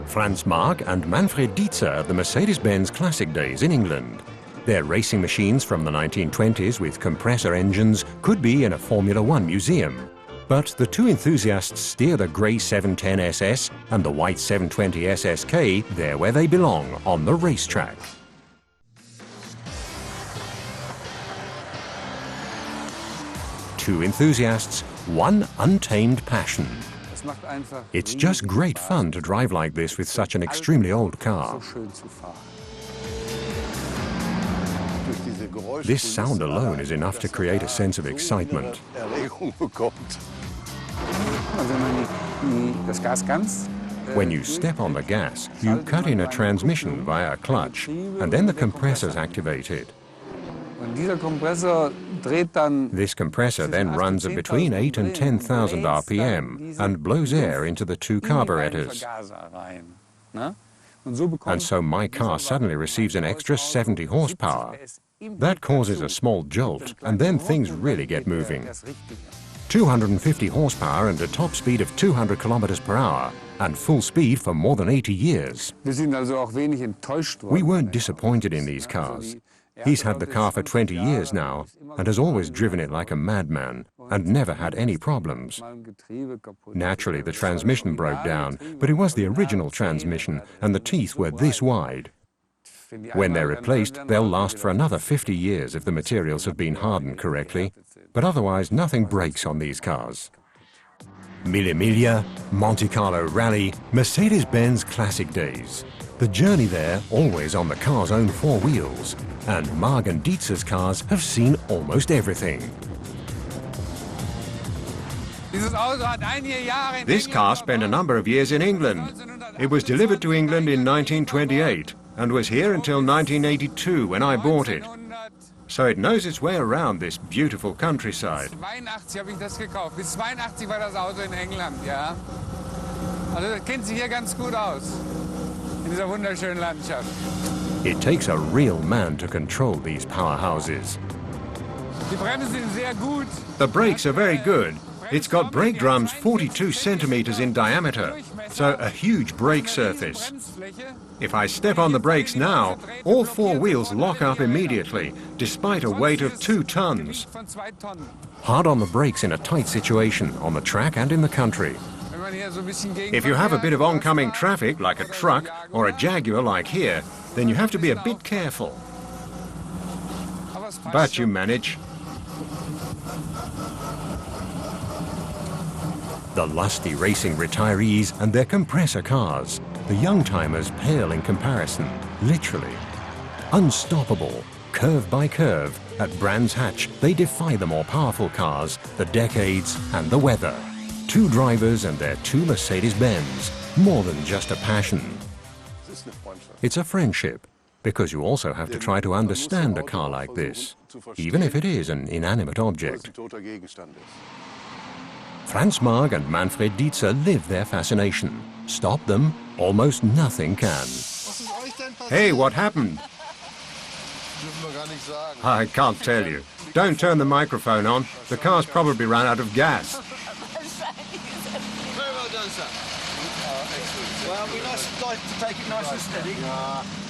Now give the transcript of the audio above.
Franz Maag and Manfred Dietze at the Mercedes-Benz Classic Days in England. Their racing machines from the 1920s with compressor engines could be in a Formula One museum. But the two enthusiasts steer the grey 710 SS and the white 720 SSK there where they belong, on the racetrack. Two enthusiasts, one untamed passion. It's just great fun to drive like this with such an extremely old car. This sound alone is enough to create a sense of excitement. When you step on the gas, you cut in a transmission via a clutch, and then the compressor's activated. This compressor then runs at between 8,000 and 10,000 RPM and blows air into the two carburetors. And so my car suddenly receives an extra 70 horsepower. That causes a small jolt, and then things really get moving. 250 horsepower and a top speed of 200 kilometers per hour, and full speed for more than 80 years. We weren't disappointed in these cars. He's had the car for 20 years now and has always driven it like a madman and never had any problems. Naturally, the transmission broke down, but it was the original transmission and the teeth were this wide. When they're replaced, they'll last for another 50 years if the materials have been hardened correctly, but otherwise nothing breaks on these cars. Mille Miglia, Monte Carlo Rally, Mercedes-Benz Classic Days. The journey there always on the car's own four wheels, and Maag and Dietze's cars have seen almost everything. This car spent a number of years in England. It was delivered to England in 1928 and was here until 1982 when I bought it. So it knows its way around this beautiful countryside. It takes a real man to control these powerhouses. The brakes are very good. It's got brake drums 42 centimeters in diameter, so a huge brake surface. If I step on the brakes now, all four wheels lock up immediately, despite a weight of 2 tons. Hard on the brakes in a tight situation, on the track and in the country. If you have a bit of oncoming traffic, like a truck or a Jaguar like here, then you have to be a bit careful. But you manage. The lusty racing retirees and their compressor cars. The young-timers pale in comparison, literally. Unstoppable, curve by curve, at Brands Hatch, they defy the more powerful cars, the decades and the weather. Two drivers and their two Mercedes-Benz, more than just a passion. It's a friendship, because you also have to try to understand a car like this, even if it is an inanimate object. Franz Maag and Manfred Dietze live their fascination. Stop them, almost nothing can. Hey, what happened? I can't tell you. Don't turn the microphone on. The car's probably run out of gas. Very well done, sir. Well, we like to take it nice and steady.